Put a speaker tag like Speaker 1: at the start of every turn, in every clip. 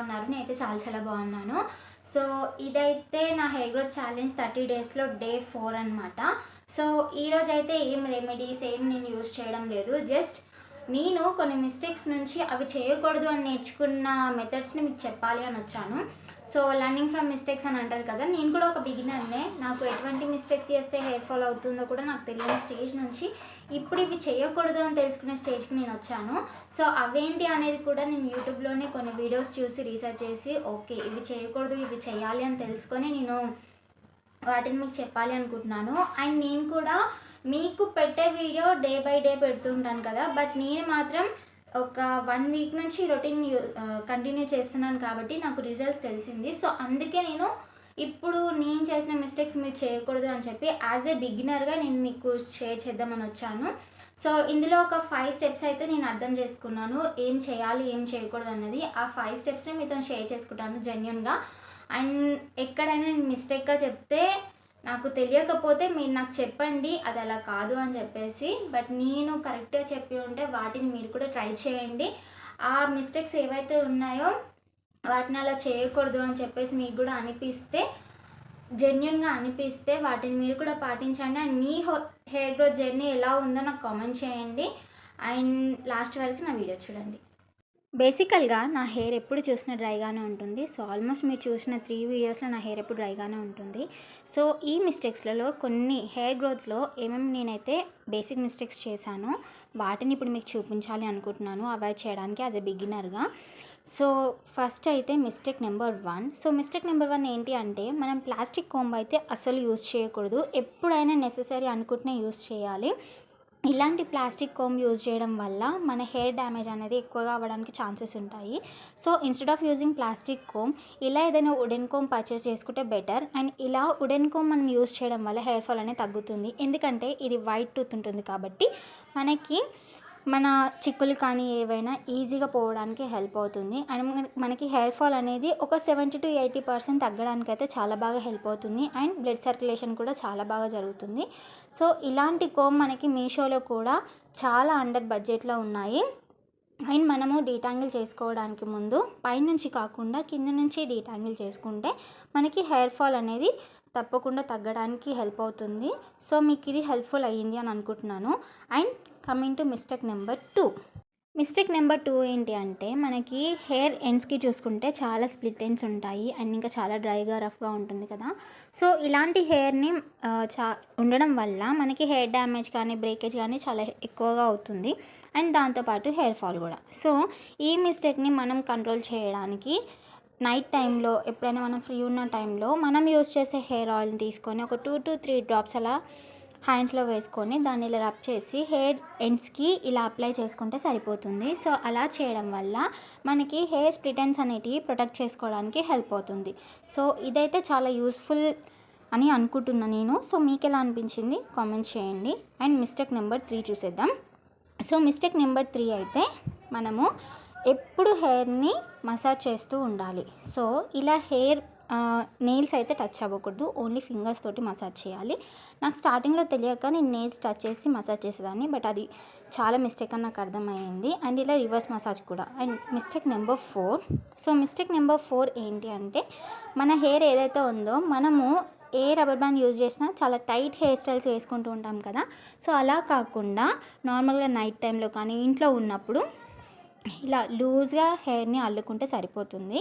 Speaker 1: ఉన్నారు? నేనైతే చాలా చాలా బాగున్నాను. సో ఇదైతే నా హెయిర్ గ్రోత్ ఛాలెంజ్ 30 డేస్లో డే 4 అనమాట. సో ఈరోజైతే ఏం రెమెడీస్ ఏం నేను యూజ్ చేయడం లేదు. జస్ట్ నేను కొన్ని మిస్టేక్స్ నుంచి అవి చేయకూడదు అని నేర్చుకున్న మెథడ్స్ని మీకు చెప్పాలి అని వచ్చాను. సో లర్నింగ్ ఫ్రమ్ మిస్టేక్స్ అని అంటారు కదా, నేను కూడా ఒక బిగినర్నే. నాకు ఎటువంటి మిస్టేక్స్ చేస్తే హెయిర్ ఫాల్ అవుతుందో కూడా నాకు తెలియని స్టేజ్ నుంచి ఇప్పుడు ఇవి చేయకూడదు అని తెలుసుకునే స్టేజ్కి నేను వచ్చాను. సో అవేంటి అనేది కూడా నేను యూట్యూబ్లోనే కొన్ని వీడియోస్ చూసి రీసెర్చ్ చేసి ఓకే ఇవి చేయకూడదు ఇవి చేయాలి అని తెలుసుకొని నేను వాటిని మీకు చెప్పాలి అనుకుంటున్నాను. అండ్ నేను కూడా మీకు పెట్టే వీడియో డే బై డే పెడుతుంటాను కదా, బట్ నేను మాత్రం ఒక 1 వీక్ నుంచి రొటీన్ కంటిన్యూ చేస్తున్నాను కాబట్టి నాకు రిజల్ట్స్ తెలిసింది. సో అందుకే నేను ఇప్పుడు నేను చేసిన మిస్టేక్స్ మీరు చేయకూడదు అని చెప్పి యాజ్ ఏ బిగినర్గా నేను మీకు షేర్ చేద్దామని వచ్చాను. సో ఇందులో ఒక 5 స్టెప్స్ అయితే నేను అర్థం చేసుకున్నాను, ఏం చేయాలి ఏం చేయకూడదు అన్నది. ఆ 5 స్టెప్స్ని మీతో షేర్ చేసుకుంటాను జెన్యూన్గా. అండ్ ఎక్కడైనా నేను మిస్టేక్గా చెప్తే నాకు తెలియకపోతే మీరు నాకు చెప్పండి అది అలా కాదు అని చెప్పేసి. బట్ నేను కరెక్ట్గా చెప్పి ఉంటే వాటిని మీరు కూడా ట్రై చేయండి. ఆ మిస్టేక్స్ ఏవైతే ఉన్నాయో వాటిని అలా చేయకూడదు అని చెప్పేసి మీకు కూడా అనిపిస్తే, జెన్యూన్గా అనిపిస్తే వాటిని మీరు కూడా పాటించండి. And me hair growth journey ఎలా ఉందో నాకు కామెంట్ చేయండి. అండ్ లాస్ట్ వరకు నా వీడియో చూడండి. బేసికల్గా నా హెయిర్ ఎప్పుడు చూసినా డ్రైగానే ఉంటుంది. సో ఆల్మోస్ట్ మీరు చూసిన 3 వీడియోస్లో నా హెయిర్ ఎప్పుడు డ్రైగానే ఉంటుంది. సో ఈ మిస్టేక్స్లలో కొన్ని హెయిర్ గ్రోత్లో ఏమేమి నేనైతే బేసిక్ మిస్టేక్స్ చేశానో వాటిని ఇప్పుడు మీకు చూపించాలి అనుకుంటున్నాను, అవాయిడ్ చేయడానికి యాజ్ ఎ బిగినర్గా. సో ఫస్ట్ అయితే mistake number 1. So mistake number 1 ఏంటి అంటే, మనం ప్లాస్టిక్ కోంబ్ అయితే అసలు యూజ్ చేయకూడదు. ఎప్పుడైనా నెససరీ అనుకుంటేనే యూజ్ చేయాలి. ఇలాంటి ప్లాస్టిక్ కోమ్ యూజ్ చేయడం వల్ల మన హెయిర్ డ్యామేజ్ అనేది ఎక్కువగా అవ్వడానికి ఛాన్సెస్ ఉంటాయి. So instead of using plastic comb ఇలా ఏదైనా వుడెన్ కోమ్ పర్చేస్ చేసుకుంటే బెటర్. అండ్ ఇలా వుడెన్ కోమ్ మనం యూజ్ చేయడం వల్ల హెయిర్ ఫాల్ అనేది తగ్గుతుంది. ఎందుకంటే ఇది వైట్ టూత్ ఉంటుంది కాబట్టి మనకి మన చిక్కులు కానీ ఏవైనా ఈజీగా పోవడానికి హెల్ప్ అవుతుంది. అండ్ మనకి హెయిర్ ఫాల్ అనేది ఒక 70 to 80% తగ్గడానికి అయితే చాలా బాగా హెల్ప్ అవుతుంది. అండ్ బ్లడ్ సర్క్యులేషన్ కూడా చాలా బాగా జరుగుతుంది. సో ఇలాంటి కోమ్ మనకి మీషోలో కూడా చాలా అండర్ బడ్జెట్లో ఉన్నాయి. అండ్ మనము డీటాంగిల్ చేసుకోవడానికి ముందు పైనుంచి కాకుండా కింద నుంచి డీటాంగిల్ చేసుకుంటే మనకి హెయిర్ ఫాల్ అనేది తప్పకుండా తగ్గడానికి హెల్ప్ అవుతుంది. సో మీకు ఇది హెల్ప్ఫుల్ అయ్యింది అని అనుకుంటున్నాను. And coming to mistake number 2. Mistake number 2 ఏంటి అంటే, మనకి హెయిర్ ఎండ్స్కి చూసుకుంటే చాలా స్ప్లిట్ ఎండ్స్ ఉంటాయి. అండ్ ఇంకా చాలా డ్రైగా రఫ్గా ఉంటుంది కదా. సో ఇలాంటి హెయిర్ని ఉండడం వల్ల మనకి హెయిర్ డ్యామేజ్ కానీ బ్రేకేజ్ కానీ చాలా ఎక్కువగా అవుతుంది. అండ్ దాంతోపాటు హెయిర్ ఫాల్ కూడా. సో ఈ మిస్టేక్ని మనం కంట్రోల్ చేయడానికి నైట్ టైంలో ఎప్పుడైనా మనం ఫ్రీ ఉన్న టైంలో మనం యూజ్ చేసే హెయిర్ ఆయిల్ని తీసుకొని ఒక 2 to 3 డ్రాప్స్ అలా హ్యాండ్స్లో వేసుకొని దాన్ని ఇలా రబ్ చేసి హెయిర్ ఎండ్స్కి ఇలా అప్లై చేసుకుంటే సరిపోతుంది. సో అలా చేయడం వల్ల మనకి హెయిర్ స్ప్లిట్ ఎండ్స్ అనేటివి ప్రొటెక్ట్ చేసుకోవడానికి హెల్ప్ అవుతుంది. సో ఇదైతే చాలా యూస్ఫుల్ అని అనుకుంటున్నాను నేను. సో మీకు ఎలా అనిపించింది కామెంట్ చేయండి. అండ్ మిస్టేక్ నెంబర్ 3 చూసేద్దాం. సో మిస్టేక్ నెంబర్ 3 అయితే, మనము ఎప్పుడు హెయిర్ని మసాజ్ చేస్తూ ఉండాలి. సో ఇలా హెయిర్ నెయిల్స్ అయితే టచ్ అవ్వకూడదు, ఓన్లీ ఫింగర్స్ తోటి మసాజ్ చేయాలి. నాకు స్టార్టింగ్లో తెలియక నేను నెయిల్స్ టచ్ చేసి మసాజ్ చేసేదాన్ని, బట్ అది చాలా మిస్టేక్ అని నాకు అర్థమైంది. అండ్ ఇలా రివర్స్ మసాజ్ కూడా. And mistake number 4. So mistake number 4 ఏంటి అంటే, మన హెయిర్ ఏదైతే ఉందో మనము ఏ రబ్బర్ బ్యాండ్ యూజ్ చేసినా చాలా టైట్ హెయిర్ స్టైల్స్ వేసుకుంటూ ఉంటాం కదా. సో అలా కాకుండా నార్మల్గా నైట్ టైంలో కానీ ఇంట్లో ఉన్నప్పుడు ఇలా లూజ్గా హెయిర్ని అల్లుకుంటే సరిపోతుంది.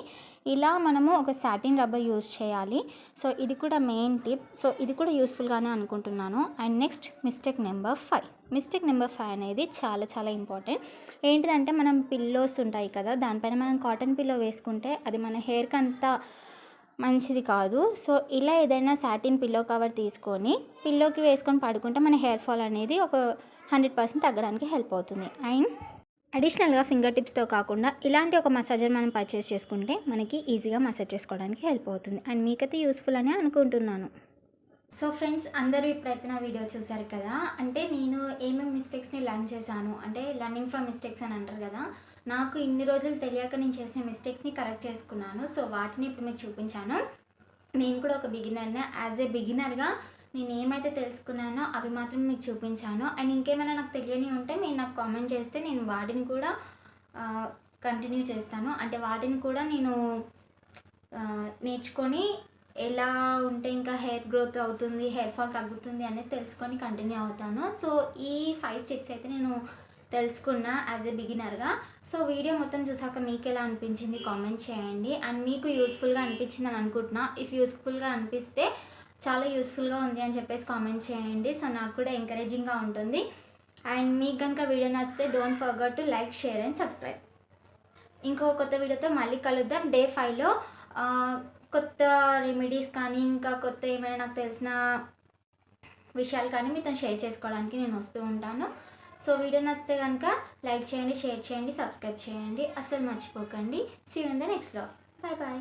Speaker 1: ఇలా మనము ఒక సాటిన్ రబ్బర్ యూజ్ చేయాలి. సో ఇది కూడా మెయిన్ టిప్. సో ఇది కూడా యూస్ఫుల్గానే అనుకుంటున్నాను. And next mistake number 5. Mistake number 5 అనేది చాలా చాలా ఇంపార్టెంట్. ఏంటిదంటే, మనం పిల్లోస్ ఉంటాయి కదా, దానిపైన మనం కాటన్ పిల్లో వేసుకుంటే అది మన హెయిర్కి అంత మంచిది కాదు. సో ఇలా ఏదైనా సాటిన్ పిల్లో కవర్ తీసుకొని పిల్లోకి వేసుకొని పడుకుంటే మన హెయిర్ ఫాల్ అనేది ఒక 100% తగ్గడానికి హెల్ప్ అవుతుంది. అండ్ అడిషనల్గా ఫింగర్ టిప్స్తో కాకుండా ఇలాంటి ఒక మసాజర్ మనం పర్చేస్ చేసుకుంటే మనకి ఈజీగా మసాజ్ చేసుకోవడానికి హెల్ప్ అవుతుంది. అండ్ మీకైతే యూస్ఫుల్ అని అనుకుంటున్నాను. సో ఫ్రెండ్స్, అందరూ ఇప్పుడైతే నా వీడియో చూసారు కదా. అంటే నేను ఏమేమి మిస్టేక్స్ని లర్న్ చేశాను అంటే, లర్నింగ్ ఫ్రమ్ మిస్టేక్స్ అని అంటారు కదా. నాకు ఇన్ని రోజులు తెలియక నేను చేసిన మిస్టేక్స్ని కరెక్ట్ చేసుకున్నాను. సో వాటిని ఇప్పుడు మీకు చూపించాను. నేను కూడా ఒక బిగినర్నే. యాజ్ ఏ బిగినర్గా నేను ఏమైతే తెలుసుకున్నానో అవి మాత్రం మీకు చూపించాను. అండ్ ఇంకేమైనా నాకు తెలియని ఉంటే మీరు నాకు కామెంట్ చేస్తే నేను వాటిని కూడా కంటిన్యూ చేస్తాను. అంటే వాటిని కూడా నేను నేర్చుకొని ఎలా ఉంటే ఇంకా హెయిర్ గ్రోత్ అవుతుంది, హెయిర్ ఫాల్ తగ్గుతుంది అనేది తెలుసుకొని కంటిన్యూ అవుతాను. సో ఈ 5 స్టెప్స్ అయితే నేను తెలుసుకున్నా యాజ్ ఎ బిగినర్గా. సో వీడియో మొత్తం చూసాక మీకు ఎలా అనిపించింది కామెంట్ చేయండి. అండ్ మీకు యూస్ఫుల్గా అనిపించిందని అనుకుంటున్నా. ఇఫ్ యూస్ఫుల్గా అనిపిస్తే చాలా యూస్ఫుల్గా ఉంది అని చెప్పేసి కామెంట్ చేయండి. సో నాకు కూడా ఎంకరేజింగ్గా ఉంటుంది. అండ్ మీకు కనుక వీడియో నచ్చితే don't forget to like, share and subscribe. ఇంకో కొత్త వీడియోతో మళ్ళీ కలుద్దాం. డే 5లో కొత్త రెమెడీస్ కానీ ఇంకా కొత్త ఏమైనా నాకు తెలిసిన విషయాలు కానీ మీతో షేర్ చేసుకోవడానికి నేను వస్తూ ఉంటాను. సో వీడియో నచ్చితే కనుక లైక్ చేయండి, షేర్ చేయండి, సబ్స్క్రైబ్ చేయండి. అస్సలు మర్చిపోకండి. See you in the next vlog. Bye bye.